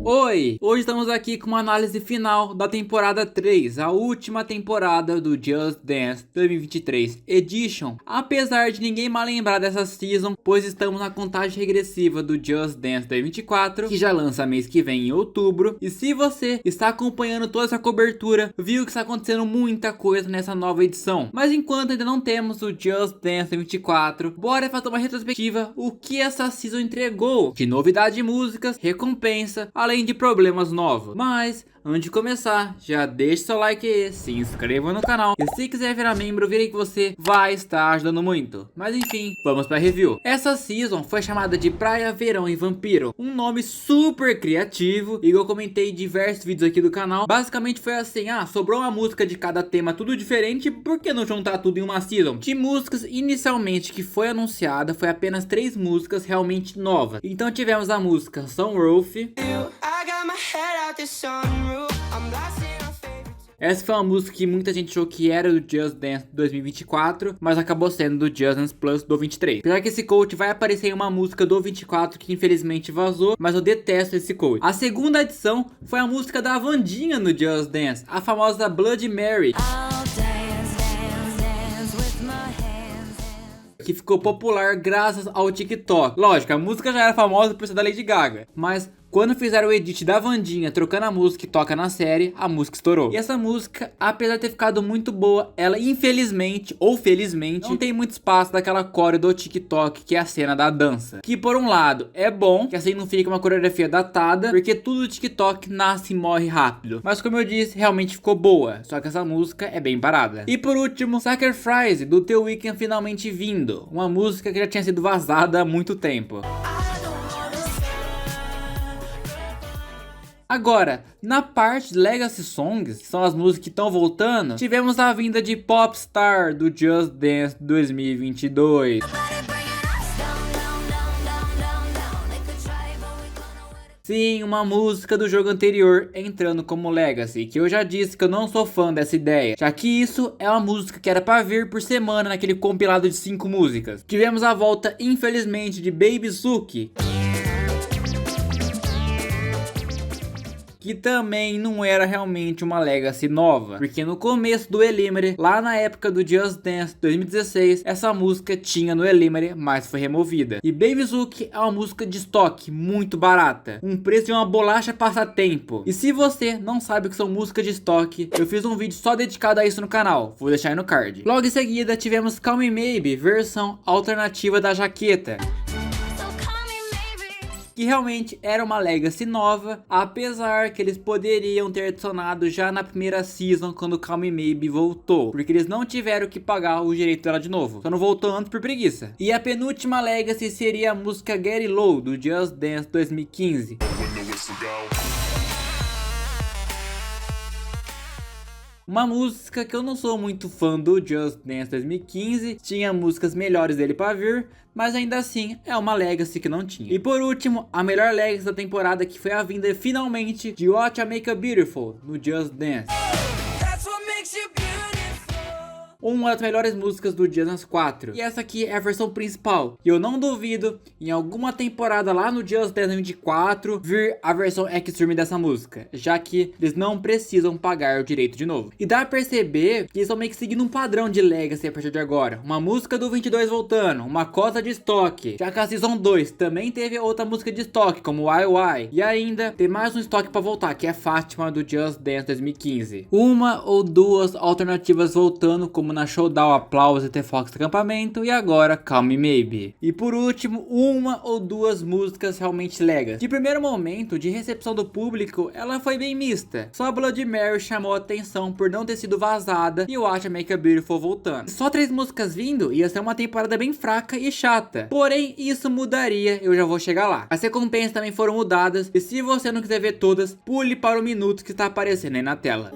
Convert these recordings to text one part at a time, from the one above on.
Oi! Hoje estamos aqui com uma análise final da temporada 3, a última temporada do Just Dance 2023 Edition. Apesar de ninguém mais lembrar dessa season, pois estamos na contagem regressiva do Just Dance 2024, que já lança mês que vem em outubro. E se você está acompanhando toda essa cobertura, viu que está acontecendo muita coisa nessa nova edição. Mas enquanto ainda não temos o Just Dance 2024, bora fazer uma retrospectiva o que essa season entregou de novidade de músicas, recompensa, além de problemas novos. Mas antes de começar, já deixe seu like aí, se inscreva no canal e se quiser virar membro, vire que você vai estar ajudando muito. Mas enfim, vamos para review. Essa season foi chamada de Praia, Verão e Vampiro, um nome super criativo e eu comentei em diversos vídeos aqui do canal. Basicamente foi assim, sobrou uma música de cada tema, tudo diferente, por que não juntar tudo em uma season? De músicas inicialmente que foi anunciada, foi apenas 3 músicas realmente novas. Então tivemos a música Sunroof. Essa foi uma música que muita gente achou que era do Just Dance 2024, mas acabou sendo do Just Dance Plus do 23. Apesar que esse coach vai aparecer em uma música do 24 que infelizmente vazou, mas eu detesto esse coach. A segunda edição foi a música da Wandinha no Just Dance, a famosa Bloody Mary, que ficou popular graças ao TikTok. Lógico, a música já era famosa por ser da Lady Gaga, mas quando fizeram o edit da Wandinha trocando a música que toca na série, a música estourou. E essa música, apesar de ter ficado muito boa, ela infelizmente ou felizmente não tem muito espaço daquela core do TikTok, que é a cena da dança. Que por um lado é bom, que assim não fica uma coreografia datada, porque tudo do TikTok nasce e morre rápido. Mas como eu disse, realmente ficou boa, só que essa música é bem parada. E por último, Sacrifice, do The Weeknd finalmente vindo. Uma música que já tinha sido vazada há muito tempo. Agora, na parte de Legacy Songs, que são as músicas que estão voltando, tivemos a vinda de Popstar do Just Dance 2022. Sim, uma música do jogo anterior entrando como Legacy, que eu já disse que eu não sou fã dessa ideia, já que isso é uma música que era pra vir por semana naquele compilado de 5 músicas. Tivemos a volta, infelizmente, de Baby Suki, que também não era realmente uma Legacy nova, porque no começo do Elimere, lá na época do Just Dance 2016, essa música tinha no Elimere, mas foi removida. E Baby Zuki é uma música de estoque muito barata, um preço de uma bolacha passatempo. E se você não sabe o que são músicas de estoque, eu fiz um vídeo só dedicado a isso no canal, vou deixar aí no card. Logo em seguida tivemos Call Me Maybe, versão alternativa da Jaqueta, que realmente era uma Legacy nova, apesar que eles poderiam ter adicionado já na primeira season quando Call Me Maybe voltou, porque eles não tiveram que pagar o direito dela de novo, só não voltou antes por preguiça. E a penúltima Legacy seria a música Get It Low do Just Dance 2015. Uma música que eu não sou muito fã do Just Dance 2015, tinha músicas melhores dele pra vir, mas ainda assim é uma Legacy que não tinha. E por último, a melhor Legacy da temporada, que foi a vinda finalmente de What I Make It Beautiful no Just Dance. Uma das melhores músicas do Just Dance 4. E essa aqui é a versão principal. E eu não duvido em alguma temporada lá no Just Dance 24 vir a versão Extreme dessa música, já que eles não precisam pagar o direito de novo. E dá pra perceber que eles estão meio que seguindo um padrão de Legacy a partir de agora. Uma música do 22 voltando, uma coisa de estoque. Já que a Season 2 também teve outra música de estoque, como YY. E ainda tem mais um estoque pra voltar, que é Fátima do Just Dance 2015. Uma ou duas alternativas voltando, como na Showdown, Aplausos e The Fox Acampamento, e agora Call Me Maybe. E por último, uma ou duas músicas realmente Legacy. De primeiro momento, de recepção do público, ela foi bem mista. Só Bloody Mary chamou a atenção por não ter sido vazada e o What I Make It Beautiful voltando. Só 3 músicas vindo, ia ser uma temporada bem fraca e chata. Porém, isso mudaria, eu já vou chegar lá. As recompensas também foram mudadas, e se você não quiser ver todas, pule para o minuto que está aparecendo aí na tela.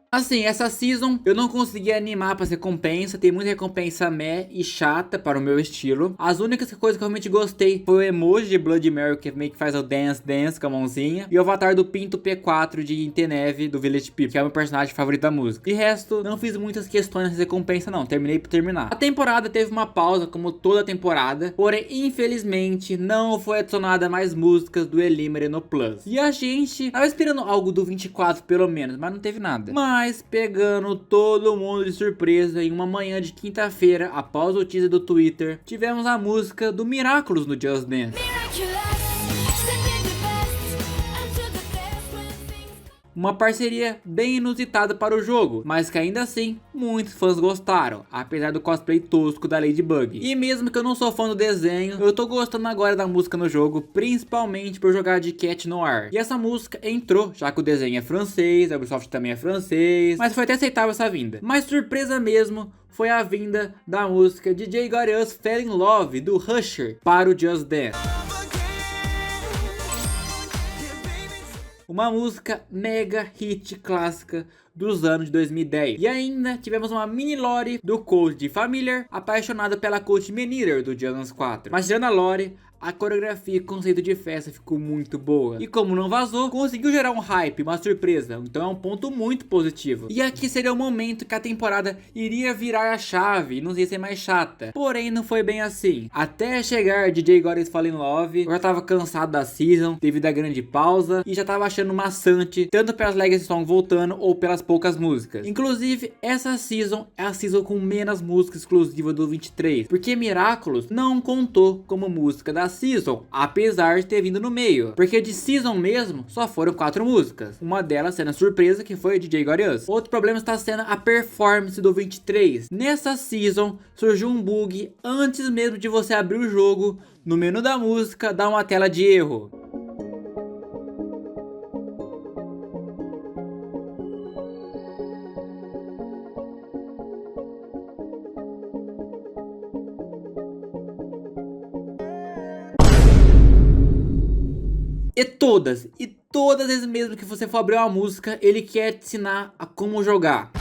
Assim, essa season eu não consegui animar para as recompensas, tem muita recompensa meh e chata para o meu estilo. As únicas coisas que eu realmente gostei foi o emoji de Blood Mary, que meio que faz o dance com a mãozinha, e o avatar do Pinto P4 de Inteneve do Village People, que é o meu personagem favorito da música. De resto, não fiz muitas questões nessa recompensa não, terminei por terminar. A temporada teve uma pausa, como toda temporada, porém, infelizmente, não foi adicionada mais músicas do Elimere no Plus. E a gente tava esperando algo do 24 pelo menos, mas não teve nada. Mas pegando todo mundo de surpresa, em uma manhã de quinta-feira, após o teaser do Twitter, tivemos a música do Miraculous no Just Dance. Uma parceria bem inusitada para o jogo, mas que ainda assim muitos fãs gostaram, apesar do cosplay tosco da Ladybug. E mesmo que eu não sou fã do desenho, eu tô gostando agora da música no jogo, principalmente por jogar de Cat Noir. E essa música entrou, já que o desenho é francês, a Ubisoft também é francês, mas foi até aceitável essa vinda. Mas surpresa mesmo foi a vinda da música DJ Got Us Fell in Love do Usher para o Just Dance. Uma música mega hit clássica dos anos de 2010. E ainda tivemos uma mini lore do Code de Familiar, apaixonado pela Coach Maneater do Just Dance 4. Mas tirando a lore, a coreografia e conceito de festa ficou muito boa. E como não vazou, conseguiu gerar um hype, uma surpresa. Então é um ponto muito positivo. E aqui seria o momento que a temporada iria virar a chave e não ia ser mais chata. Porém, não foi bem assim. Até chegar DJ God Is Fall in Love, eu já tava cansado da season, devido à grande pausa, e já tava achando maçante, tanto pelas Legacy Songs voltando, ou pelas poucas músicas. Inclusive, essa season é a season com menos música exclusiva do 23, porque Miraculous não contou como música da season, apesar de ter vindo no meio, porque de season mesmo só foram 4 músicas, uma delas sendo a surpresa, que foi DJ Got Us. Outro problema está sendo a performance do 23. Nessa season surgiu um bug antes mesmo de você abrir o jogo, no menu da música dá uma tela de erro. E todas vezes mesmo que você for abrir uma música, ele quer te ensinar a como jogar.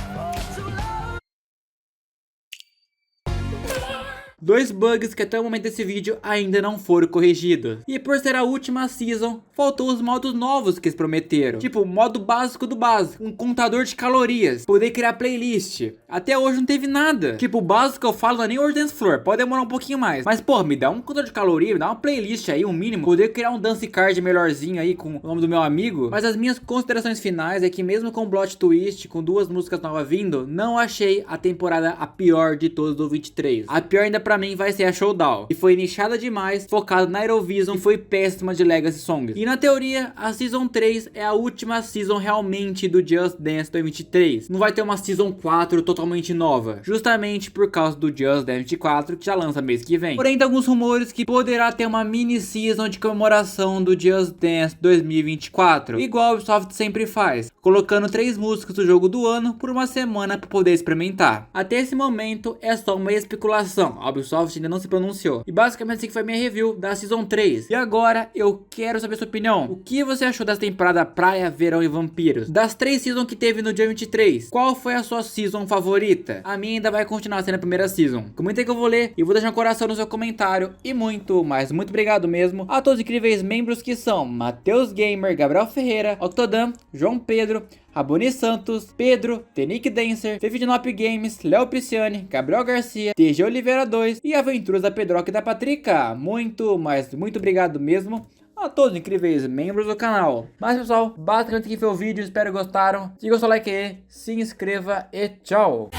2 bugs que até o momento desse vídeo ainda não foram corrigidos. E por ser a última season, faltou os modos novos que eles prometeram. Tipo, o modo básico do básico, um contador de calorias, poder criar playlist. Até hoje não teve nada. Tipo, o básico que eu falo não é nem o Dance Floor, pode demorar um pouquinho mais. Mas porra, me dá um contador de calorias, me dá uma playlist aí, um mínimo. Poder criar um dance card melhorzinho aí com o nome do meu amigo. Mas as minhas considerações finais é que mesmo com plot twist, com 2 músicas novas vindo, não achei a temporada a pior de todas do 23. A pior ainda pra mim vai ser a Showdown, que foi nichada demais, focado na Eurovision e foi péssima de Legacy Songs. E na teoria, a Season 3 é a última season realmente do Just Dance 2023. Não vai ter uma Season 4 totalmente nova, justamente por causa do Just Dance 24, que já lança mês que vem. Porém, tem alguns rumores que poderá ter uma mini season de comemoração do Just Dance 2024, igual a Ubisoft sempre faz, colocando 3 músicas do jogo do ano por uma semana para poder experimentar. Até esse momento é só uma especulação, a Ubisoft ainda não se pronunciou. E basicamente esse aqui foi minha review da Season 3. E agora eu quero saber sua opinião. O que você achou dessa temporada Praia, Verão e Vampiros? Das 3 seasons que teve no dia 23, qual foi a sua season favorita? A minha ainda vai continuar sendo a primeira season. Comenta aí que eu vou ler e vou deixar um coração no seu comentário. E muito, mas muito obrigado mesmo a todos os incríveis membros que são Matheus Gamer, Gabriel Ferreira, Octodam, João Pedro, Raboni Santos, Pedro, Tenic Dancer, Fevidinop Games, Léo Pisciani, Gabriel Garcia, TG Oliveira 2 e Aventuras da Pedroca e da Patrica. Muito, mas muito obrigado mesmo a todos os incríveis membros do canal. Mas pessoal, basicamente aqui foi o vídeo, espero que gostaram. Siga o seu like aí, se inscreva e tchau!